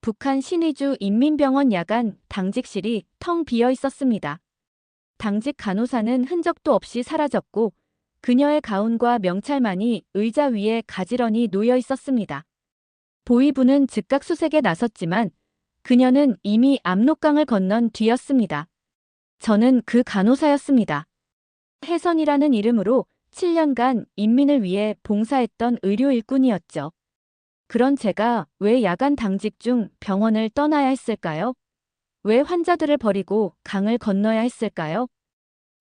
북한 신의주 인민병원 야간 당직실이 텅 비어 있었습니다. 당직 간호사는 흔적도 없이 사라졌고 그녀의 가운과 명찰만이 의자 위에 가지런히 놓여 있었습니다. 보위부는 즉각 수색에 나섰지만 그녀는 이미 압록강을 건넌 뒤였습니다. 저는 그 간호사였습니다. 혜선이라는 이름으로 7년간 인민을 위해 봉사했던 의료 일꾼이었죠. 그런 제가 왜 야간 당직 중 병원을 떠나야 했을까요? 왜 환자들을 버리고 강을 건너야 했을까요?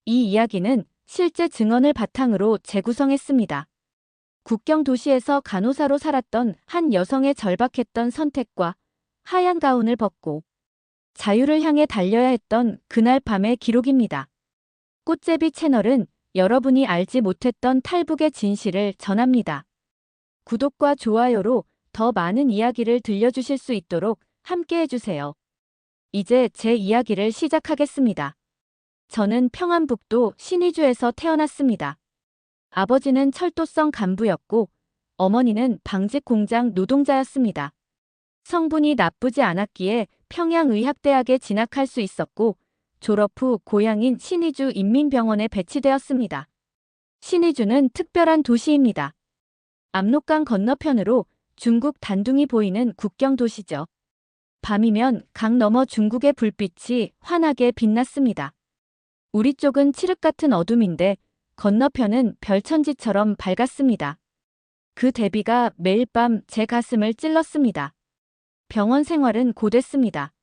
이 이야기는 실제 증언을 바탕으로 재구성했습니다. 국경 도시에서 간호사로 살았던 한 여성의 절박했던 선택과 하얀 가운을 벗고 자유를 향해 달려야 했던 그날 밤의 기록입니다. 꽃제비 채널은 여러분이 알지 못했던 탈북의 진실을 전합니다. 구독과 좋아요로 더 많은 이야기를 들려주실 수 있도록 함께 해주세요. 이제 제 이야기를 시작하겠습니다. 저는 평안북도 신의주에서 태어났습니다. 아버지는 철도성 간부였고 어머니는 방직 공장 노동자였습니다. 성분이 나쁘지 않았기에 평양의학대학에 진학할 수 있었고 졸업 후 고향인 신의주 인민병원에 배치되었습니다. 신의주는 특별한 도시입니다. 압록강 건너편으로 중국 단둥이 보이는 국경 도시죠. 밤이면 강 너머 중국의 불빛이 환하게 빛났습니다. 우리 쪽은 칠흑 같은 어둠인데 건너편은 별천지처럼 밝았습니다. 그 대비가 매일 밤 제 가슴을 찔렀습니다. 병원 생활은 고됐습니다.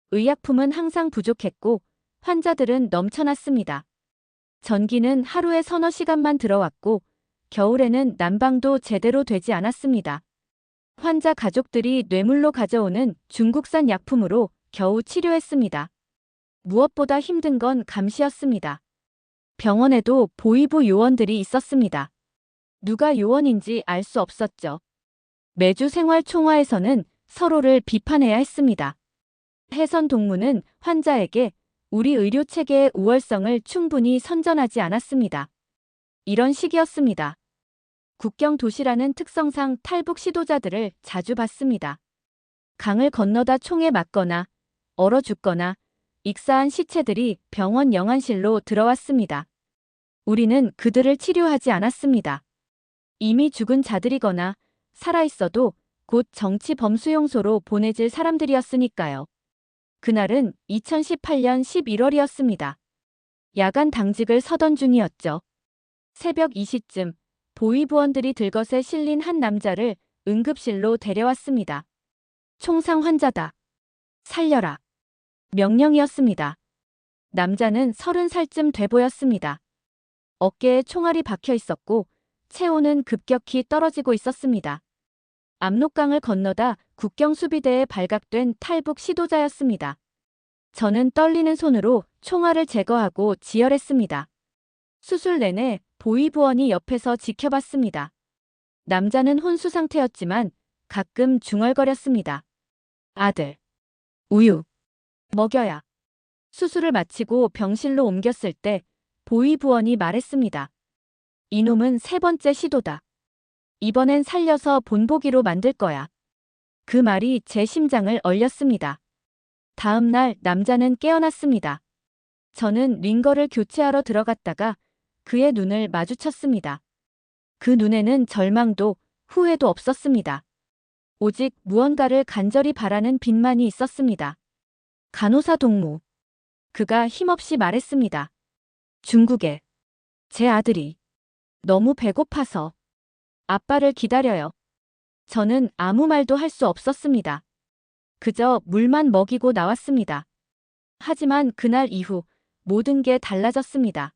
의약품은 항상 부족했고 환자들은 넘쳐났습니다. 전기는 하루에 서너 시간만 들어왔고 겨울에는 난방도 제대로 되지 않았습니다. 환자 가족들이 뇌물로 가져오는 중국산 약품으로 겨우 치료했습니다. 무엇보다 힘든 건 감시였습니다. 병원에도 보위부 요원들이 있었습니다. 누가 요원인지 알 수 없었죠. 매주 생활 총화에서는 서로를 비판해야 했습니다. 혜선 동무는 환자에게 우리 의료체계의 우월성을 충분히 선전하지 않았습니다. 이런 식이었습니다. 국경 도시라는 특성상 탈북 시도자들을 자주 봤습니다. 강을 건너다 총에 맞거나 얼어 죽거나 익사한 시체들이 병원 영안실로 들어왔습니다. 우리는 그들을 치료하지 않았습니다. 이미 죽은 자들이거나 살아있어도 곧 정치 범수용소로 보내질 사람들이었으니까요. 그날은 2018년 11월이었습니다. 야간 당직을 서던 중이었죠. 새벽 2시쯤 보위부원들이 들것에 실린 한 남자를 응급실로 데려왔습니다. 총상 환자다. 살려라. 명령이었습니다. 남자는 30살쯤 돼 보였습니다. 어깨에 총알이 박혀 있었고 체온은 급격히 떨어지고 있었습니다. 압록강을 건너다 국경 수비대에 발각된 탈북 시도자였습니다. 저는 떨리는 손으로 총알을 제거하고 지혈했습니다. 수술 내내 보위부원이 옆에서 지켜봤습니다. 남자는 혼수 상태였지만 가끔 중얼거렸습니다. 아들, 우유 먹여야. 수술을 마치고 병실로 옮겼을 때 보위부원이 말했습니다. 이놈은 세 번째 시도다. 이번엔 살려서 본보기로 만들 거야. 그 말이 제 심장을 얼렸습니다. 다음 날 남자는 깨어났습니다. 저는 링거를 교체하러 들어갔다가 그의 눈을 마주쳤습니다. 그 눈에는 절망도 후회도 없었습니다. 오직 무언가를 간절히 바라는 빛만이 있었습니다. 간호사 동무. 그가 힘없이 말했습니다. 중국에 제 아들이 너무 배고파서 아빠를 기다려요. 저는 아무 말도 할 수 없었습니다. 그저 물만 먹이고 나왔습니다. 하지만 그날 이후 모든 게 달라졌습니다.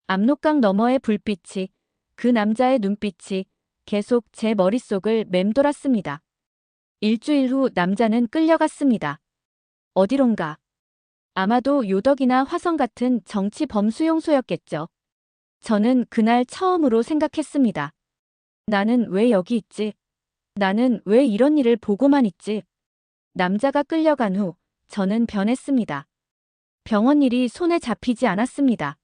압록강 너머의 불빛이, 그 남자의 눈빛이 계속 제 머릿속을 맴돌았습니다. 일주일 후 남자는 끌려갔습니다. 어디론가. 아마도 요덕이나 화성 같은 정치 범수용소였겠죠. 저는 그날 처음으로 생각했습니다. 나는 왜 여기 있지? 나는 왜 이런 일을 보고만 있지? 남자가 끌려간 후 저는 변했습니다. 병원 일이 손에 잡히지 않았습니다.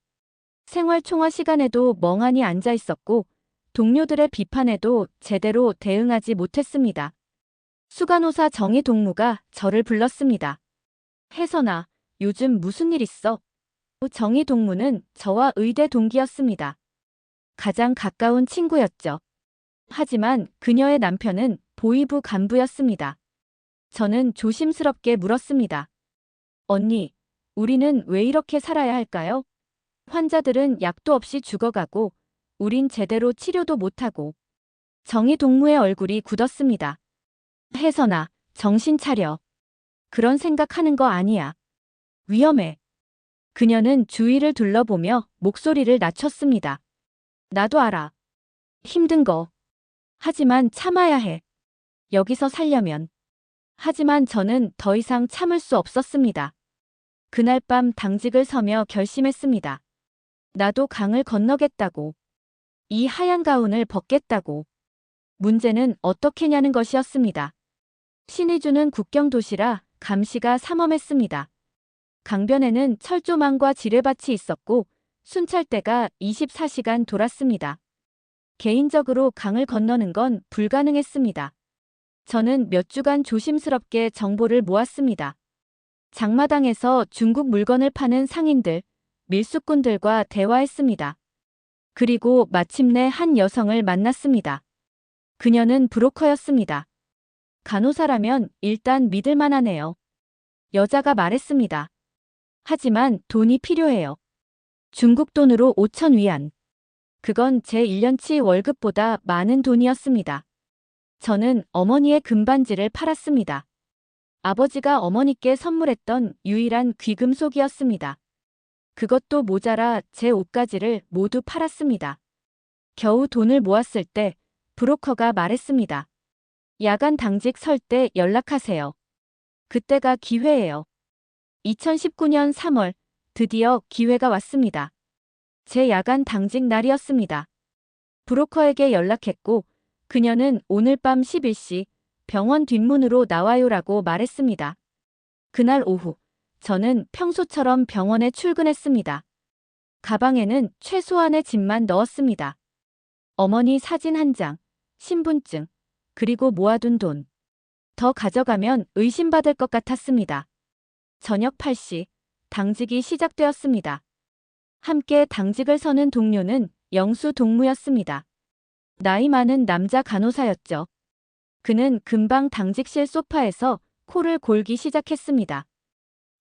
생활 총화 시간에도 멍하니 앉아 있었고 동료들의 비판에도 제대로 대응하지 못했습니다. 수간호사 정의동무가 저를 불렀습니다. 혜선아, 요즘 무슨 일 있어? 정의동무는 저와 의대 동기였습니다. 가장 가까운 친구였죠. 하지만 그녀의 남편은 보이부 간부였습니다. 저는 조심스럽게 물었습니다. 언니, 우리는 왜 이렇게 살아야 할까요? 환자들은 약도 없이 죽어가고, 우린 제대로 치료도 못하고. 정의동무의 얼굴이 굳었습니다. 혜선아, 정신 차려. 그런 생각하는 거 아니야. 위험해. 그녀는 주위를 둘러보며 목소리를 낮췄습니다. 나도 알아. 힘든 거. 하지만 참아야 해. 여기서 살려면. 하지만 저는 더 이상 참을 수 없었습니다. 그날 밤 당직을 서며 결심했습니다. 나도 강을 건너겠다고. 이 하얀 가운을 벗겠다고. 문제는 어떻게냐는 것이었습니다. 신의 주는 국경 도시라 감시가 삼엄했습니다. 강변에는 철조망과 지뢰밭이 있었고 순찰대가 24시간 돌았습니다. 개인적으로 강을 건너는 건 불가능했습니다. 저는 몇 주간 조심스럽게 정보를 모았습니다. 장마당에서 중국 물건을 파는 상인들, 밀수꾼들과 대화했습니다. 그리고 마침내 한 여성을 만났습니다. 그녀는 브로커였습니다. 간호사라면 일단 믿을 만하네요. 여자가 말했습니다. 하지만 돈이 필요해요. 중국 돈으로 5천 위안. 그건 제 1년치 월급보다 많은 돈이었습니다. 저는 어머니의 금반지를 팔았습니다. 아버지가 어머니께 선물했던 유일한 귀금속이었습니다. 그것도 모자라 제 옷가지를 모두 팔았습니다. 겨우 돈을 모았을 때 브로커가 말했습니다. 야간 당직 설 때 연락하세요. 그때가 기회예요. 2019년 3월 드디어 기회가 왔습니다. 제 야간 당직 날이었습니다. 브로커에게 연락했고 그녀는 오늘 밤 11시 병원 뒷문으로 나와요라고 말했습니다. 그날 오후 저는 평소처럼 병원에 출근했습니다. 가방에는 최소한의 짐만 넣었습니다. 어머니 사진 한 장, 신분증, 그리고 모아둔 돈. 더 가져가면 의심받을 것 같았습니다. 저녁 8시 당직이 시작되었습니다. 함께 당직을 서는 동료는 영수 동무였습니다. 나이 많은 남자 간호사였죠. 그는 금방 당직실 소파에서 코를 골기 시작했습니다.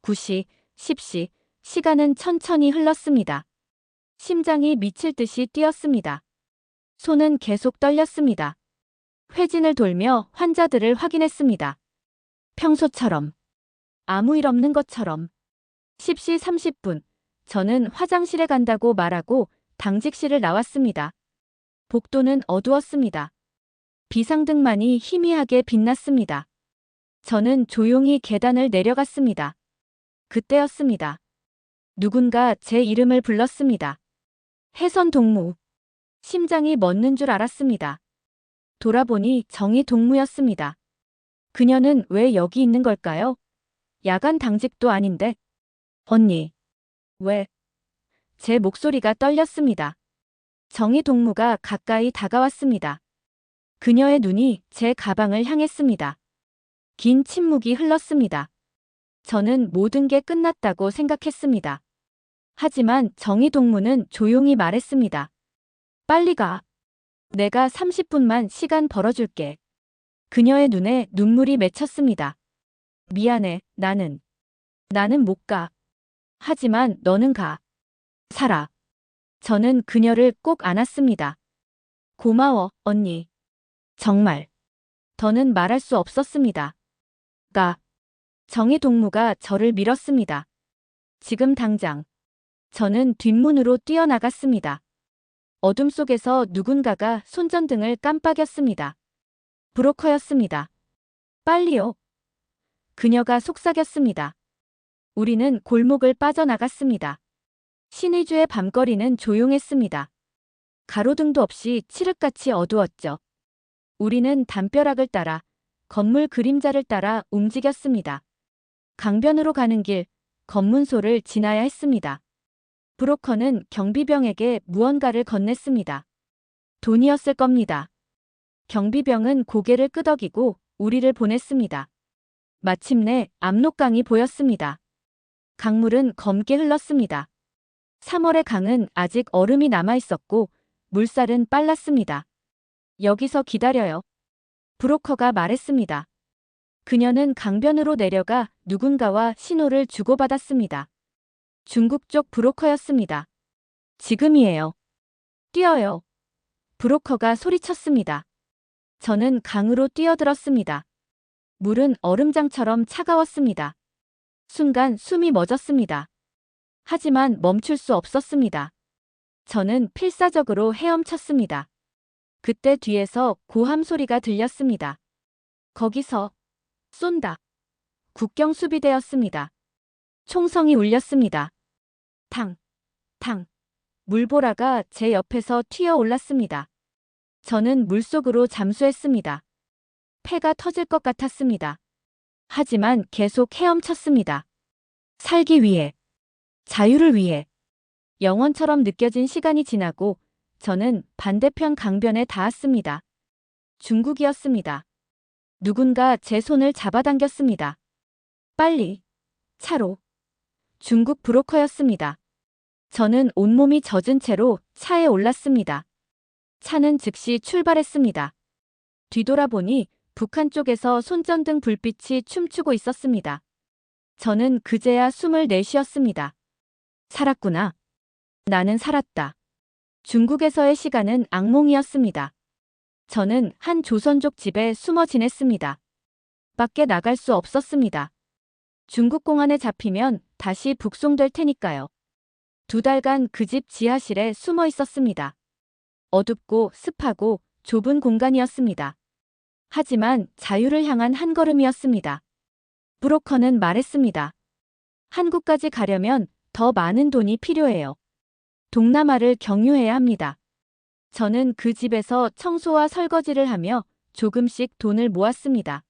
9시, 10시, 시간은 천천히 흘렀습니다. 심장이 미칠 듯이 뛰었습니다. 손은 계속 떨렸습니다. 회진을 돌며 환자들을 확인했습니다. 평소처럼. 아무 일 없는 것처럼. 10시 30분, 저는 화장실에 간다고 말하고 당직실을 나왔습니다. 복도는 어두웠습니다. 비상등만이 희미하게 빛났습니다. 저는 조용히 계단을 내려갔습니다. 그때였습니다. 누군가 제 이름을 불렀습니다. 혜선 동무. 심장이 멎는 줄 알았습니다. 돌아보니 정의 동무였습니다. 그녀는 왜 여기 있는 걸까요? 야간 당직도 아닌데. 언니. 왜? 제 목소리가 떨렸습니다. 정의 동무가 가까이 다가왔습니다. 그녀의 눈이 제 가방을 향했습니다. 긴 침묵이 흘렀습니다. 저는 모든 게 끝났다고 생각했습니다. 하지만 정의 동무는 조용히 말했습니다. 빨리 가. 내가 30분만 시간 벌어줄게. 그녀의 눈에 눈물이 맺혔습니다. 미안해, 나는 못 가. 하지만 너는 가. 살아. 저는 그녀를 꼭 안았습니다. 고마워, 언니. 정말. 더는 말할 수 없었습니다. 가. 정의 동무가 저를 밀었습니다. 지금 당장. 저는 뒷문으로 뛰어나갔습니다. 어둠 속에서 누군가가 손전등을 깜빡였습니다. 브로커였습니다. 빨리요. 그녀가 속삭였습니다. 우리는 골목을 빠져나갔습니다. 신의주의 밤거리는 조용했습니다. 가로등도 없이 칠흑같이 어두웠죠. 우리는 담벼락을 따라 건물 그림자를 따라 움직였습니다. 강변으로 가는 길, 검문소를 지나야 했습니다. 브로커는 경비병에게 무언가를 건넸습니다. 돈이었을 겁니다. 경비병은 고개를 끄덕이고 우리를 보냈습니다. 마침내 압록강이 보였습니다. 강물은 검게 흘렀습니다. 3월의 강은 아직 얼음이 남아 있었고 물살은 빨랐습니다. 여기서 기다려요. 브로커가 말했습니다. 그녀는 강변으로 내려가 누군가와 신호를 주고받았습니다. 중국 쪽 브로커였습니다. 지금이에요. 뛰어요. 브로커가 소리쳤습니다. 저는 강으로 뛰어들었습니다. 물은 얼음장처럼 차가웠습니다. 순간 숨이 멎었습니다. 하지만 멈출 수 없었습니다. 저는 필사적으로 헤엄쳤습니다. 그때 뒤에서 고함 소리가 들렸습니다. 거기서 쏜다. 국경 수비대였습니다. 총성이 울렸습니다. 탕, 탕. 물보라가 제 옆에서 튀어 올랐습니다. 저는 물속으로 잠수했습니다. 폐가 터질 것 같았습니다. 하지만 계속 헤엄쳤습니다. 살기 위해, 자유를 위해. 영원처럼 느껴진 시간이 지나고 저는 반대편 강변에 닿았습니다. 중국이었습니다. 누군가 제 손을 잡아당겼습니다. 빨리, 차로. 중국 브로커였습니다. 저는 온몸이 젖은 채로 차에 올랐습니다. 차는 즉시 출발했습니다. 뒤돌아보니 북한 쪽에서 손전등 불빛이 춤추고 있었습니다. 저는 그제야 숨을 내쉬었습니다. 살았구나. 나는 살았다. 중국에서의 시간은 악몽이었습니다. 저는 한 조선족 집에 숨어 지냈습니다. 밖에 나갈 수 없었습니다. 중국 공안에 잡히면 다시 북송될 테니까요. 2달간 그 집 지하실에 숨어 있었습니다. 어둡고 습하고 좁은 공간이었습니다. 하지만 자유를 향한 한 걸음이었습니다. 브로커는 말했습니다. 한국까지 가려면 더 많은 돈이 필요해요. 동남아를 경유해야 합니다. 저는 그 집에서 청소와 설거지를 하며 조금씩 돈을 모았습니다.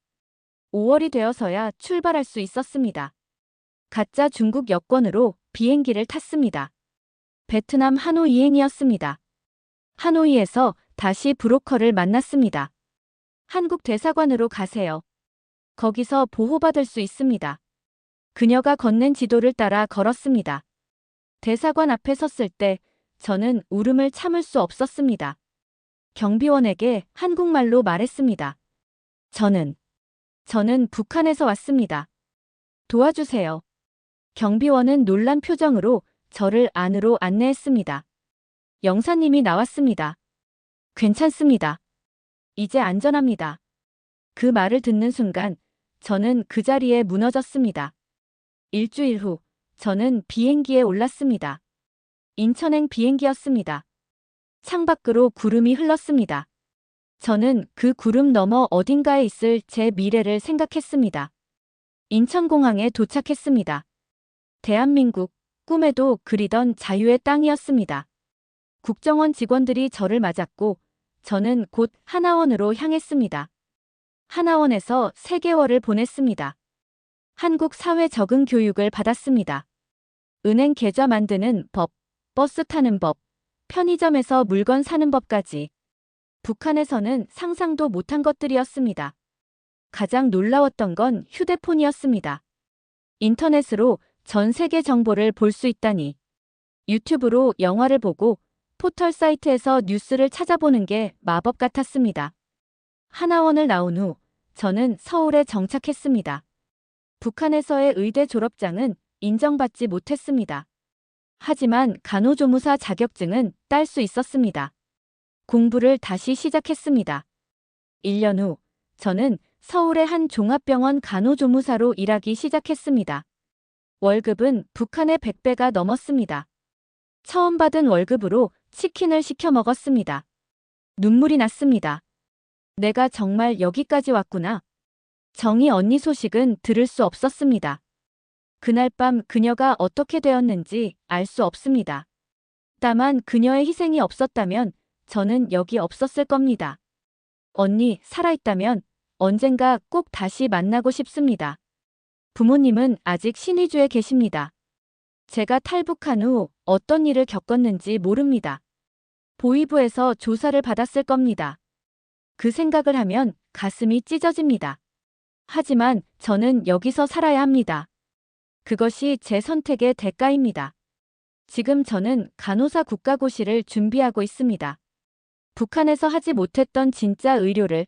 5월이 되어서야 출발할 수 있었습니다. 가짜 중국 여권으로 비행기를 탔습니다. 베트남 하노이행이었습니다. 하노이에서 다시 브로커를 만났습니다. 한국 대사관으로 가세요. 거기서 보호받을 수 있습니다. 그녀가 건넨 지도를 따라 걸었습니다. 대사관 앞에 섰을 때 저는 울음을 참을 수 없었습니다. 경비원에게 한국말로 말했습니다. 저는 북한에서 왔습니다. 도와주세요. 경비원은 놀란 표정으로 저를 안으로 안내했습니다. 영사님이 나왔습니다. 괜찮습니다. 이제 안전합니다. 그 말을 듣는 순간 저는 그 자리에 무너졌습니다. 일주일 후 저는 비행기에 올랐습니다. 인천행 비행기였습니다. 창밖으로 구름이 흘렀습니다. 저는 그 구름 너머 어딘가에 있을 제 미래를 생각했습니다. 인천공항에 도착했습니다. 대한민국, 꿈에도 그리던 자유의 땅이었습니다. 국정원 직원들이 저를 맞았고 저는 곧 하나원으로 향했습니다. 하나원에서 3개월을 보냈습니다. 한국 사회 적응 교육을 받았습니다. 은행 계좌 만드는 법, 버스 타는 법, 편의점에서 물건 사는 법까지. 북한에서는 상상도 못한 것들이었습니다. 가장 놀라웠던 건 휴대폰이었습니다. 인터넷으로 전 세계 정보를 볼 수 있다니. 유튜브로 영화를 보고 포털 사이트에서 뉴스를 찾아보는 게 마법 같았습니다. 하나원을 나온 후 저는 서울에 정착했습니다. 북한에서의 의대 졸업장은 인정받지 못했습니다. 하지만 간호조무사 자격증은 딸 수 있었습니다. 공부를 다시 시작했습니다. 1년 후 저는 서울의 한 종합병원 간호조무사로 일하기 시작했습니다. 월급은 북한의 100배가 넘었습니다. 처음 받은 월급으로 치킨을 시켜 먹었습니다. 눈물이 났습니다. 내가 정말 여기까지 왔구나. 정희 언니 소식은 들을 수 없었습니다. 그날 밤 그녀가 어떻게 되었는지 알 수 없습니다. 다만 그녀의 희생이 없었다면 저는 여기 없었을 겁니다. 언니 살아있다면 언젠가 꼭 다시 만나고 싶습니다. 부모님은 아직 신의주에 계십니다. 제가 탈북한 후 어떤 일을 겪었는지 모릅니다. 보위부에서 조사를 받았을 겁니다. 그 생각을 하면 가슴이 찢어집니다. 하지만 저는 여기서 살아야 합니다. 그것이 제 선택의 대가입니다. 지금 저는 간호사 국가고시를 준비하고 있습니다. 북한에서 하지 못했던 진짜 의료를,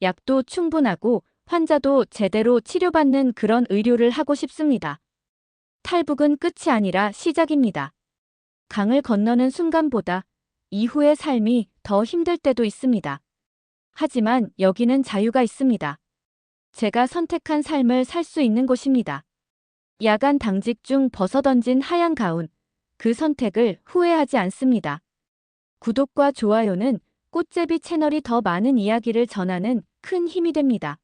약도 충분하고 환자도 제대로 치료받는 그런 의료를 하고 싶습니다. 탈북은 끝이 아니라 시작입니다. 강을 건너는 순간보다 이후의 삶이 더 힘들 때도 있습니다. 하지만 여기는 자유가 있습니다. 제가 선택한 삶을 살 수 있는 곳입니다. 야간 당직 중 벗어던진 하얀 가운, 그 선택을 후회하지 않습니다. 구독과 좋아요는 꽃제비 채널이 더 많은 이야기를 전하는 큰 힘이 됩니다.